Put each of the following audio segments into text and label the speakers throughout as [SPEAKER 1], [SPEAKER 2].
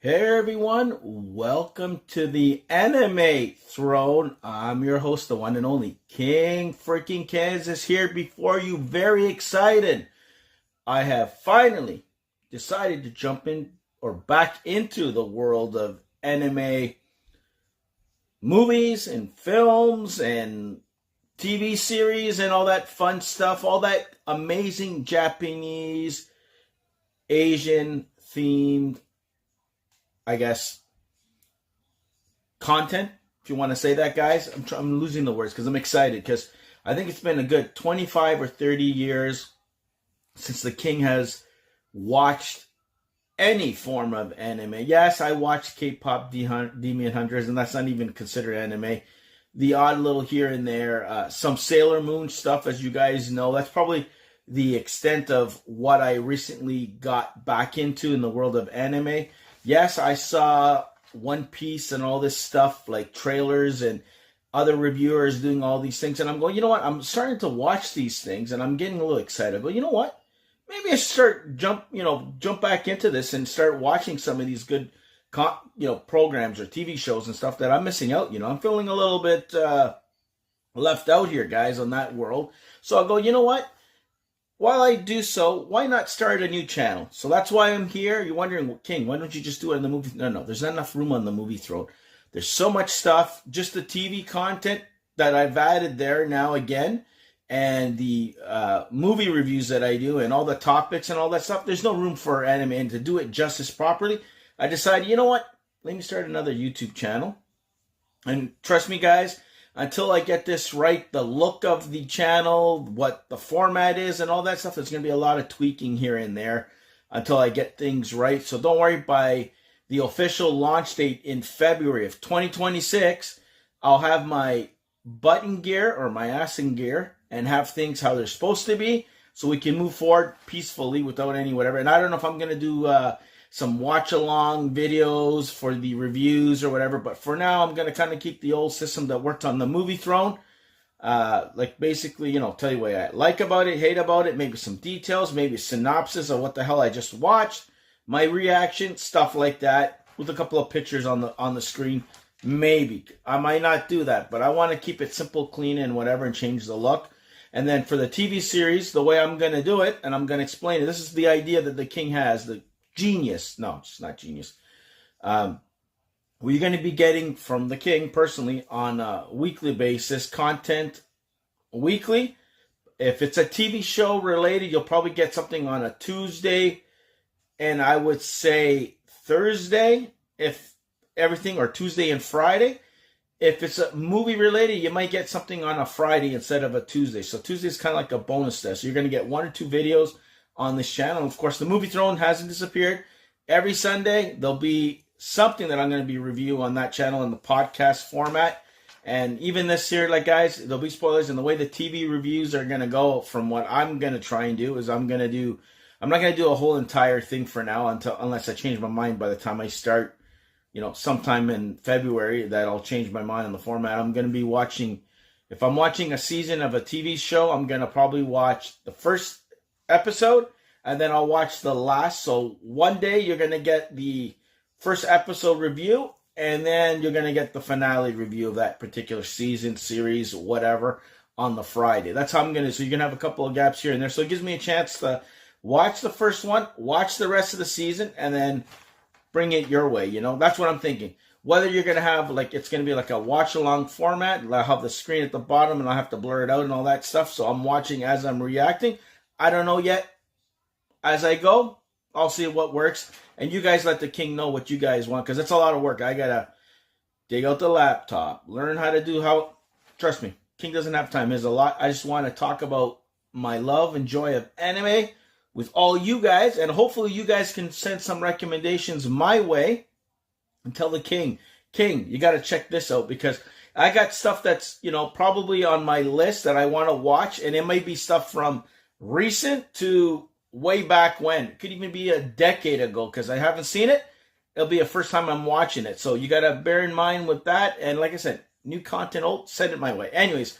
[SPEAKER 1] Hey everyone, welcome to the Anime Throne. I'm your host, the one and only King freaking Kansas here before you. Very excited. I have finally decided to jump in or back into the world of anime movies and films and TV series and all that fun stuff, all that amazing Japanese, Asian themed, I guess, content, if you want to say that, guys. I'm losing the words because I'm excited because I think it's been a good 25 or 30 years since the King has watched any form of anime. Yes, I watched K-pop Demon Hunters, and that's not even considered anime. The odd little here and there, some Sailor Moon stuff, as you guys know. That's probably the extent of what I recently got back into in the world of anime. Yes, I saw One Piece and all this stuff, like trailers and other reviewers doing all these things. And I'm going, you know what? I'm starting to watch these things and I'm getting a little excited. But you know what? Maybe I start jump back into this and start watching some of these good, programs or TV shows and stuff that I'm missing out. I'm feeling a little bit left out here, guys, on that world. So I'll go, you know what? While I do so, why not start a new channel? So that's why I'm here. You're wondering, well, King, why don't you just do it in the movie? No, there's not enough room on the movie throne. There's so much stuff, just the TV content that I've added there now again, and the movie reviews that I do, and all the topics and all that stuff. There's no room for anime, and to do it justice properly, I decided, you know what? Let me start another YouTube channel. And trust me, guys, until I get this right, the look of the channel, what the format is, and all that stuff, there's going to be a lot of tweaking here and there until I get things right. So don't worry, by the official launch date in February of 2026, I'll have my button gear or my ass in gear and have things how they're supposed to be so we can move forward peacefully without any whatever. And I don't know if I'm going to do some watch-along videos for the reviews or whatever. But for now, I'm going to kind of keep the old system that worked on the movie throne. Like basically, tell you what I like about it, hate about it, maybe some details, maybe a synopsis of what the hell I just watched, my reaction, stuff like that, with a couple of pictures on the screen. Maybe. I might not do that, but I want to keep it simple, clean, and whatever, and change the look. And then for the TV series, the way I'm going to do it, and I'm going to explain it, this is the idea that the King has, the genius. No, it's not genius. We're going to be getting from the King personally on a weekly basis, content weekly. If it's a TV show related, you'll probably get something on a Tuesday, and I would say Thursday, if everything, or Tuesday and Friday. If it's a movie related, you might get something on a Friday instead of a Tuesday. So Tuesday is kind of like a bonus test. So you're going to get 1 or 2 videos on this channel. Of course, the movie throne hasn't disappeared. Every Sunday, there'll be something that I'm going to be reviewing on that channel in the podcast format. And even this year, guys, there'll be spoilers. And the way the TV reviews are going to go, from what I'm going to try and do, is I'm not going to do a whole entire thing for now unless I change my mind by the time I start, sometime in February, that I'll change my mind on the format. I'm going to be watching, if I'm watching a season of a TV show, I'm going to probably watch the first episode, and then I'll watch the last. So one day you're going to get the first episode review, and then you're going to get the finale review of that particular season, series, whatever, on the Friday. That's how I'm going to, so you're going to have a couple of gaps here and there. So it gives me a chance to watch the first one, watch the rest of the season, and then bring it your way. That's what I'm thinking. Whether you're going to have, it's going to be like a watch-along format. I'll have the screen at the bottom, and I'll have to blur it out and all that stuff. So I'm watching as I'm reacting. I don't know yet. As I go, I'll see what works. And you guys let the King know what you guys want, because it's a lot of work. I got to dig out the laptop, learn how to do how... Trust me, King doesn't have time. There's a lot. I just want to talk about my love and joy of anime with all you guys, and hopefully you guys can send some recommendations my way and tell the King, you got to check this out, because I got stuff that's, probably on my list that I want to watch, and it might be stuff from recent to way back when. It could even be a decade ago, because I haven't seen it. It'll be the first time I'm watching it, so you got to bear in mind with that. And like I said, new content, send it my way. Anyways,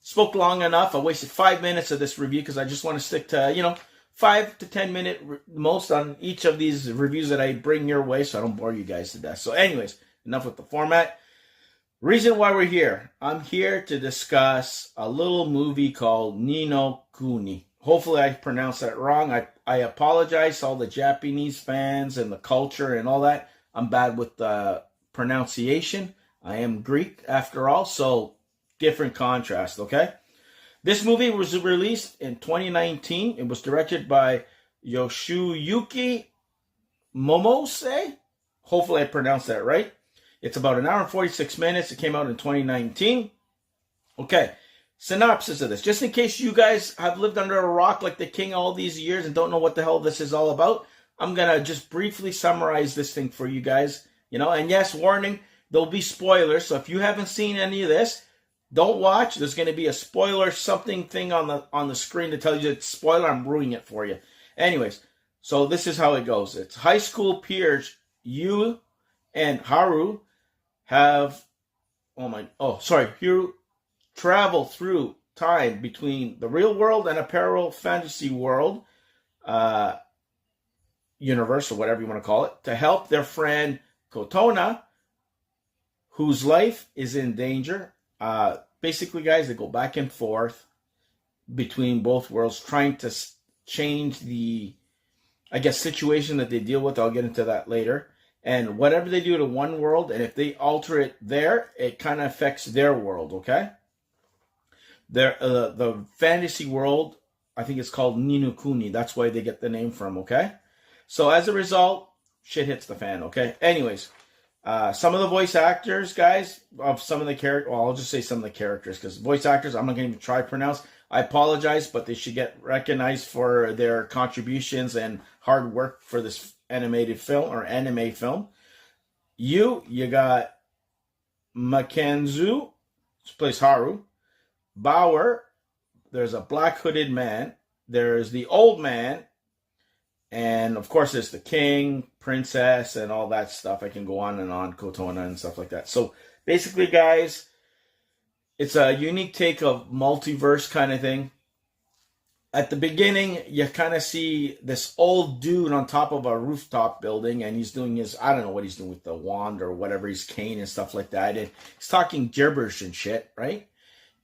[SPEAKER 1] spoke long enough. I wasted 5 minutes of this review because I just want to stick to, 5 to 10 minute most on each of these reviews that I bring your way, so I don't bore you guys to death. So anyways, enough with the format. Reason why we're here. I'm here to discuss a little movie called Ni no Kuni. Hopefully I pronounced that wrong. I apologize to all the Japanese fans and the culture and all that. I'm bad with the pronunciation. I am Greek after all, so different contrast, okay? This movie was released in 2019. It was directed by Yoshiyuki Momoze. Hopefully I pronounced that right. It's about an hour and 46 minutes. It came out in 2019. Okay, synopsis of this. Just in case you guys have lived under a rock like the king all these years and don't know what the hell this is all about, I'm going to just briefly summarize this thing for you guys. And yes, warning, there'll be spoilers. So if you haven't seen any of this, don't watch. There's going to be a spoiler something thing on the screen to tell you it's spoiler. I'm ruining it for you. Anyways, so this is how it goes. It's high school peers Yu and Haru Haru travel through time between the real world and a parallel fantasy world, universe or whatever you want to call it, to help their friend Kotona, whose life is in danger. Basically, guys, they go back and forth between both worlds, trying to change the, situation that they deal with. I'll get into that later. And whatever they do to one world, and if they alter it there, it kind of affects their world, okay? The fantasy world, I think it's called Ni no Kuni. That's why they get the name from, okay? So as a result, shit hits the fan, okay? Anyways, some of the voice actors, guys, of some of the characters, well, I'll just say some of the characters, because voice actors, I'm not going to even try to pronounce. I apologize, but they should get recognized for their contributions and hard work for this animated film or anime film. You got Makenzu, who plays Haru. Bauer, there's a black hooded man. There's the old man. And of course, there's the king, princess, and all that stuff. I can go on and on, Kotona and stuff like that. So basically, guys, it's a unique take of multiverse kind of thing. At the beginning, you kind of see this old dude on top of a rooftop building, and he's doing his, I don't know what he's doing with the wand or whatever, his cane and stuff like that. And he's talking gibberish and shit, right?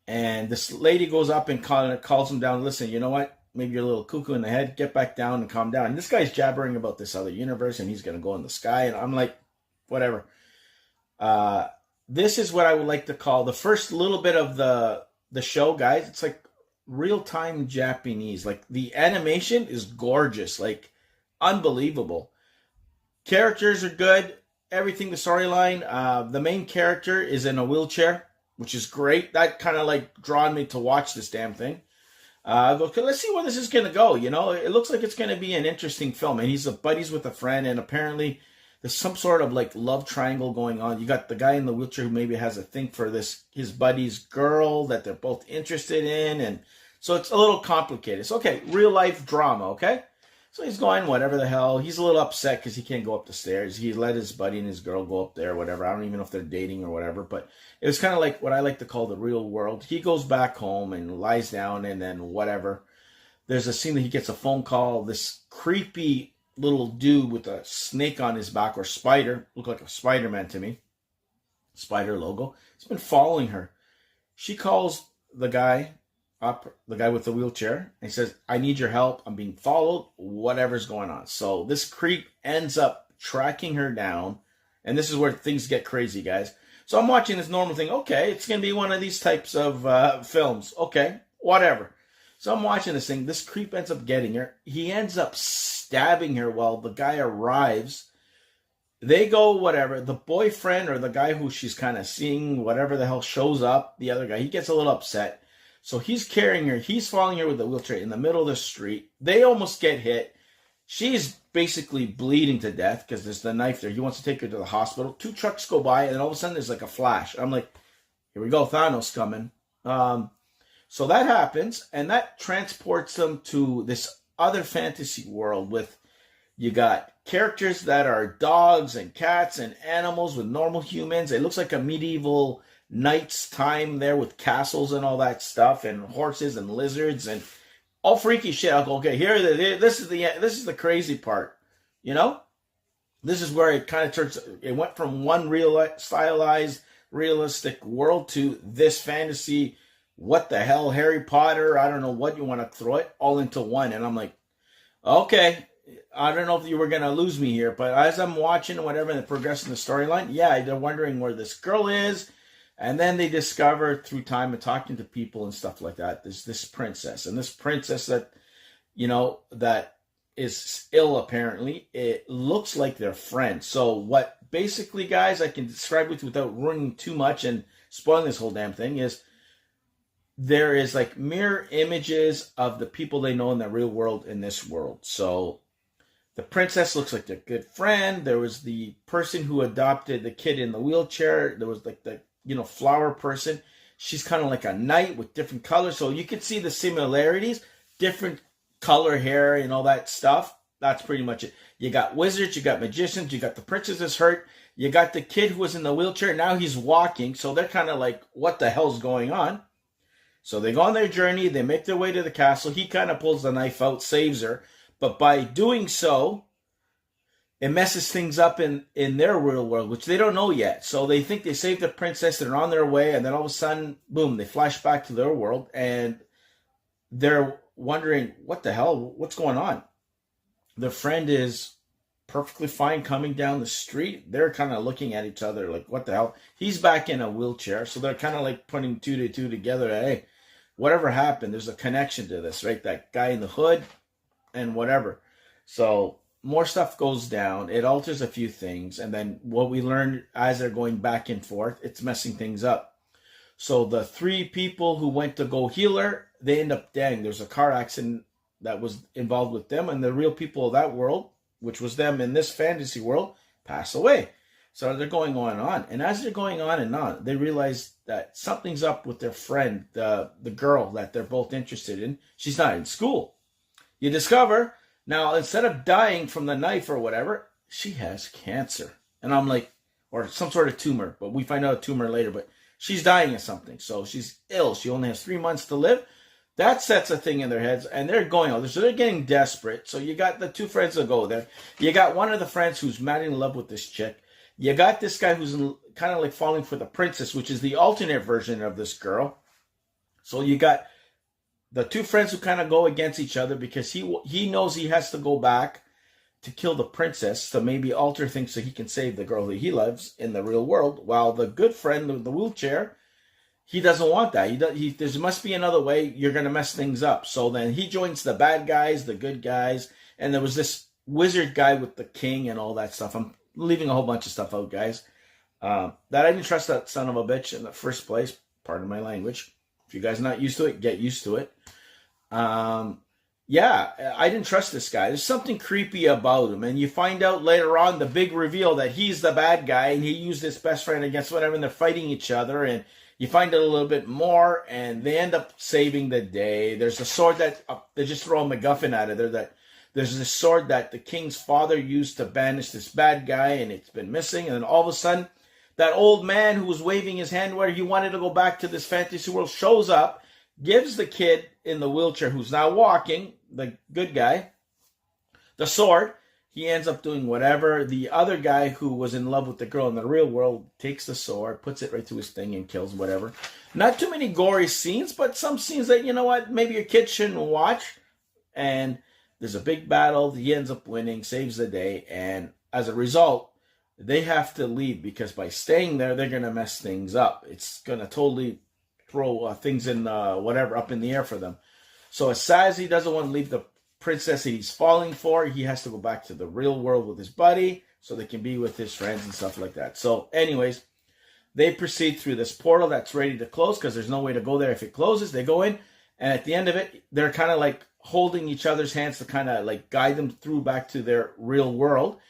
[SPEAKER 1] And this lady goes up and calls him down. Listen, you know what? Maybe you're a little cuckoo in the head. Get back down and calm down. And this guy's jabbering about this other universe, and he's going to go in the sky. And I'm like, whatever. This is what I would like to call the first little bit of the show, guys. It's like real-time Japanese. Like, the animation is gorgeous. Like, unbelievable. Characters are good. Everything, the storyline. The main character is in a wheelchair, which is great. That kind of like drawn me to watch this damn thing. Okay, let's see where this is going to go. It looks like it's going to be an interesting film. And he's buddies with a friend, and apparently there's some sort of like love triangle going on. You got the guy in the wheelchair who maybe has a thing for his buddy's girl that they're both interested in. And so it's a little complicated. So, okay, real life drama, okay? So he's going, whatever the hell. He's a little upset because he can't go up the stairs. He let his buddy and his girl go up there, whatever. I don't even know if they're dating or whatever. But it was kind of like what I like to call the real world. He goes back home and lies down, and then whatever. There's a scene that he gets a phone call. This creepy little dude with a snake on his back, or spider. Looked like a Spider-Man to me. Spider logo. He's been following her. She calls the guy up, the guy with the wheelchair, and he says, I need your help. I'm being followed. Whatever's going on. So this creep ends up tracking her down, and this is where things get crazy, guys. So I'm watching this normal thing. Okay, it's going to be one of these types of films. Okay, whatever. So I'm watching this thing. This creep ends up getting her. He ends up stabbing her while the guy arrives. They go, whatever. The boyfriend or the guy who she's kind of seeing, whatever the hell, shows up. The other guy, he gets a little upset. So he's carrying her. He's following her with a wheelchair in the middle of the street. They almost get hit. She's basically bleeding to death because there's the knife there. He wants to take her to the hospital. 2 trucks go by, and then all of a sudden there's like a flash. I'm like, here we go, Thanos coming. So that happens, and that transports them to this other fantasy world with, you got characters that are dogs and cats and animals with normal humans. It looks like a medieval knight's time there with castles and all that stuff, and horses and lizards, and all freaky shit. I'll go, okay, this is the crazy part, you know. This is where it kind of turns. It went from one stylized, realistic world to this fantasy. What the hell, Harry Potter? I don't know what you want to throw it all into one, and I'm like, okay, I don't know if you were gonna lose me here, but as I'm watching whatever and progressing the storyline, yeah, they're wondering where this girl is, and then they discover through time and talking to people and stuff like that, there's this princess, and this princess that that is ill apparently. It looks like they're friends. So what basically, guys, I can describe it without ruining too much and spoiling this whole damn thing is there is like mirror images of the people they know in the real world in this world. So the princess looks like their good friend. There was the person who adopted the kid in the wheelchair. There was like the flower person. She's kind of like a knight with different colors. So you could see the similarities, different color hair and all that stuff. That's pretty much it. You got wizards, you got magicians, you got the princess is hurt, you got the kid who was in the wheelchair, now he's walking, so they're kind of like, what the hell's going on? So they go on their journey, they make their way to the castle, he kind of pulls the knife out, saves her, but by doing so, it messes things up in their real world, which they don't know yet. So they think they saved the princess, they're on their way, and then all of a sudden, boom, they flash back to their world, and they're wondering, what the hell, what's going on? Their friend is perfectly fine coming down the street. They're kind of looking at each other like, what the hell? He's back in a wheelchair, so they're kind of like putting two to two together. Hey, whatever happened, there's a connection to this, right? That guy in the hood and whatever. So more stuff goes down. It alters a few things, and then what we learn as they're going back and forth, it's messing things up. So the three people who went to go heal her, they end up dying. There's a car accident that was involved with them, and the real people of that world, which was them in this fantasy world, pass away. So they're going on and on. And as they're going on and on, they realize that something's up with their friend, the girl that they're both interested in. She's not in school. You discover, now instead of dying from the knife or whatever, she has cancer. And I'm like, or some sort of tumor, but we find out a tumor later, but she's dying of something. So she's ill. She only has 3 months to live. That sets a thing in their heads, and they're going on. So they're getting desperate. So you got the two friends that go there. You got one of the friends who's madly in love with this chick. You got this guy who's kind of like falling for the princess, which is the alternate version of this girl. So you got the two friends who kind of go against each other because he knows he has to go back to kill the princess to maybe alter things so he can save the girl that he loves in the real world, while the good friend with the wheelchair, he doesn't want that. There must be another way. You're going to mess things up. So then he joins the bad guys, the good guys, and there was this wizard guy with the king and all that stuff. I'm leaving a whole bunch of stuff out, guys. That I didn't trust that son of a bitch in the first place. Pardon my language. If you guys are not used to it, get used to it. Yeah, I didn't trust this guy. There's something creepy about him. And you find out later on the big reveal that he's the bad guy and he used his best friend against whatever, and they're fighting each other. And you find out a little bit more, and they end up saving the day. There's a sword that they just throw a MacGuffin out of there. That there's this sword that the king's father used to banish this bad guy, and it's been missing. And then all of a sudden, that old man who was waving his hand where he wanted to go back to this fantasy world shows up, gives the kid in the wheelchair who's now walking, the good guy, the sword. He ends up doing whatever. The other guy who was in love with the girl in the real world takes the sword, puts it right to his thing, and kills whatever. Not too many gory scenes, but some scenes that, you know what, maybe your kid shouldn't watch. And there's a big battle. He ends up winning, saves the day. And as a result, they have to leave because by staying there, they're going to mess things up. It's going to totally throw things in whatever up in the air for them. So as sad as he doesn't want to leave the princess that he's falling for, he has to go back to the real world with his buddy so they can be with his friends and stuff like that. So anyways, they proceed through this portal that's ready to close because there's no way to go there if it closes. They go in, and at the end of it, they're kind of like holding each other's hands to kind of like guide them through back to their real world.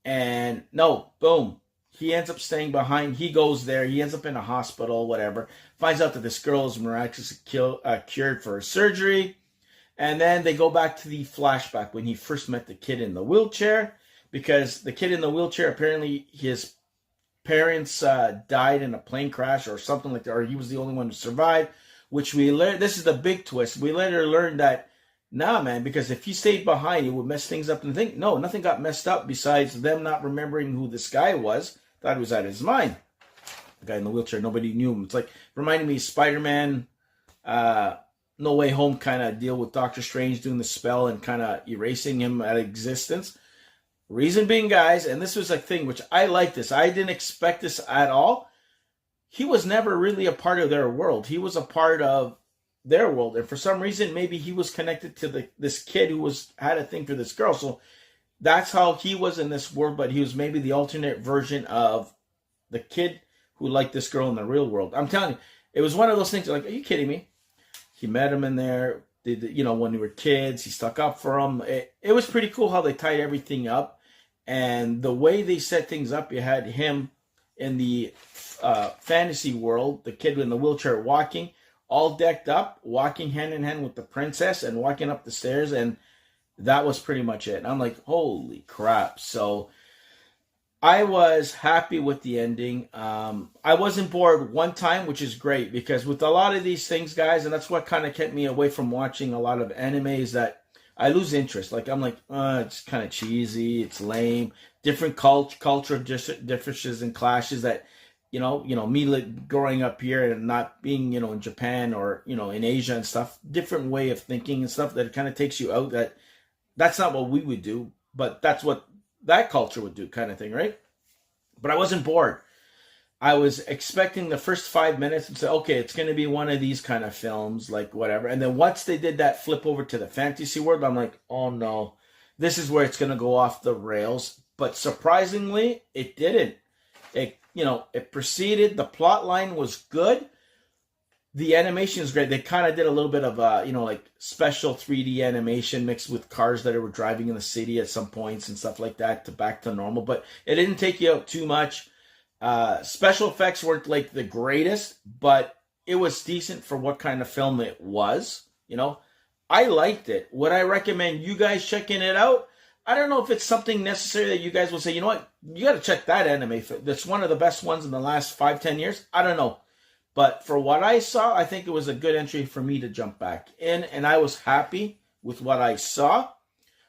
[SPEAKER 1] And no, boom, he ends up staying behind. He goes there. He ends up in a hospital, whatever. Finds out that this girl is miraculously cured for her surgery. And then they go back to the flashback when he first met the kid in the wheelchair, because the kid in the wheelchair, apparently his parents died in a plane crash or something like that, or he was the only one who survived, which we learned. This is the big twist. We later learned that Nah, man, because if he stayed behind, it would mess things up. And think, no, nothing got messed up besides them not remembering who this guy was. Thought he was out of his mind. The guy in the wheelchair, nobody knew him. It's like reminding me of Spider-Man, No Way Home kind of deal with Doctor Strange doing the spell and kind of erasing him out of existence. Reason being, guys, and this was a thing which I like this. I didn't expect this at all. He was never really a part of their world. He was a part of their world, and for some reason, maybe he was connected to this kid who had a thing for this girl. So that's how he was in this world, but he was maybe the alternate version of the kid who liked this girl in the real world. I'm telling you, it was one of those things like, are you kidding me? He met him in there, when we were kids. He stuck up for him. It was pretty cool how they tied everything up. And the way they set things up, you had him in the fantasy world, the kid in the wheelchair walking, all decked up, walking hand in hand with the princess and walking up the stairs. And that was pretty much it. And I'm like, holy crap. So I was happy with the ending. I wasn't bored one time, which is great, because with a lot of these things, guys, and that's what kind of kept me away from watching a lot of anime, is that I lose interest. Like, I'm like, it's kind of cheesy, it's lame, different culture differences and clashes that, me growing up here and not being, in Japan or, in Asia and stuff, different way of thinking and stuff that kind of takes you out. That's not what we would do, but that's what that culture would do, kind of thing, right? But I wasn't bored. I was expecting the first 5 minutes and say, okay, it's going to be one of these kind of films, like whatever. And then once they did that flip over to the fantasy world, I'm like, oh no, this is where it's going to go off the rails. But surprisingly, it didn't. It proceeded. The plot line was good. The animation is great. They kind of did a little bit of, like special 3D animation mixed with cars that were driving in the city at some points and stuff like that to back to normal. But it didn't take you out too much. Special effects weren't like the greatest, but it was decent for what kind of film it was. I liked it. Would I recommend you guys checking it out? I don't know if it's something necessary that you guys will say, you know what, you got to check that anime. That's one of the best ones in the last 5-10 years. I don't know. But for what I saw, I think it was a good entry for me to jump back in, and I was happy with what I saw.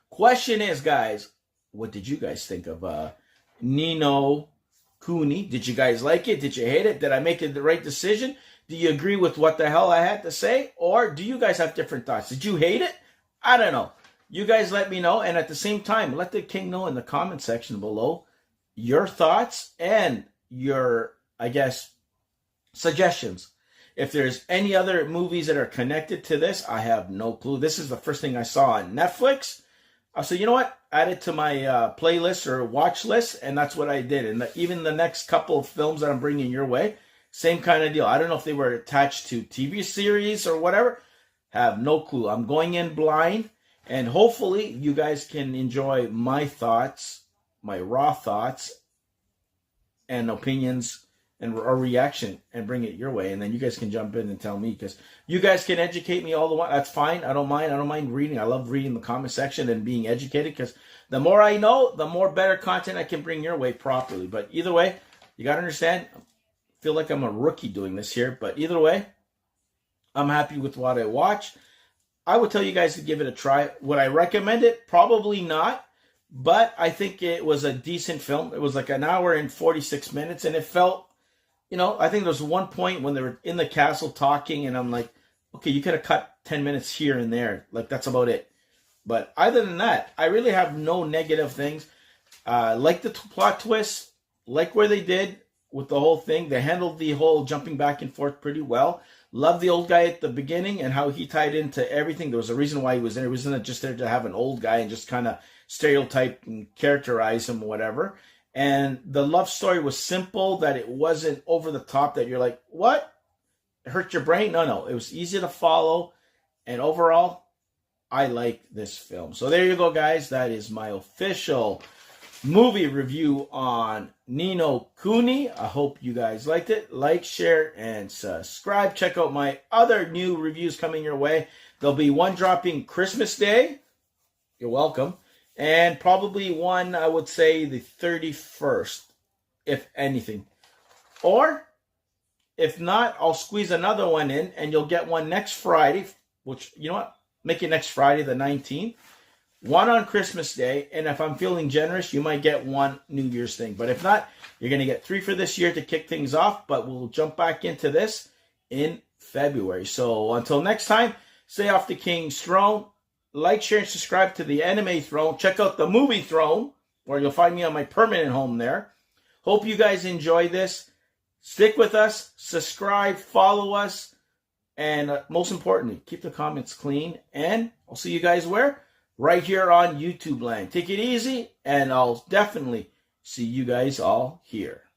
[SPEAKER 1] Question is, guys, what did you guys think of Ni no Kuni? Did you guys like it? Did you hate it? Did I make the right decision? Do you agree with what the hell I had to say? Or do you guys have different thoughts? Did you hate it? I don't know. You guys let me know, and at the same time, let the king know in the comment section below your thoughts and your, I guess, suggestions. If there's any other movies that are connected to this, I have no clue. This is the first thing I saw on Netflix. I said, you know what? Add it to my playlist or watch list, and that's what I did. And even the next couple of films that I'm bringing your way, same kind of deal. I don't know if they were attached to TV series or whatever. Have no clue. I'm going in blind, and hopefully you guys can enjoy my thoughts, my raw thoughts and opinions and a reaction and bring it your way. And then you guys can jump in and tell me, because you guys can educate me all the while. That's fine. I don't mind reading. I love reading the comment section and being educated, because the more I know, the more better content I can bring your way properly. But either way, you got to understand, I feel like I'm a rookie doing this here. But either way, I'm happy with what I watched. I would tell you guys to give it a try. Would I recommend it? Probably not. But I think it was a decent film. It was like an hour and 46 minutes, and it felt, I think there was one point when they were in the castle talking, and I'm like, okay, you could have cut 10 minutes here and there. Like, that's about it. But other than that, I really have no negative things. Like the plot twist, like where they did with the whole thing. They handled the whole jumping back and forth pretty well. Love the old guy at the beginning and how he tied into everything. There was a reason why he was there. He wasn't just there to have an old guy and just kind of stereotype and characterize him or whatever. And the love story was simple, that it wasn't over the top that you're like, what? It hurt your brain? No. It was easy to follow. And overall, I liked this film. So there you go, guys. That is my official movie review on Ni no Kuni. I hope you guys liked it. Like, share, and subscribe. Check out my other new reviews coming your way. There'll be one dropping Christmas Day. You're welcome. And probably one, I would say, the 31st, if anything. Or, if not, I'll squeeze another one in, and you'll get one next Friday, which, you know what? make it next Friday, the 19th. One on Christmas Day, and if I'm feeling generous, you might get one New Year's thing. But if not, you're going to get 3 for this year to kick things off, but we'll jump back into this in February. So until next time, stay off the King's throne. Like, share, and subscribe to the Anime Throne. Check out the Movie Throne, where you'll find me on my permanent home there. Hope you guys enjoy this. Stick with us, subscribe, follow us, and most importantly, keep the comments clean. And I'll see you guys where? Right here on YouTube land. Take it easy, and I'll definitely see you guys all here.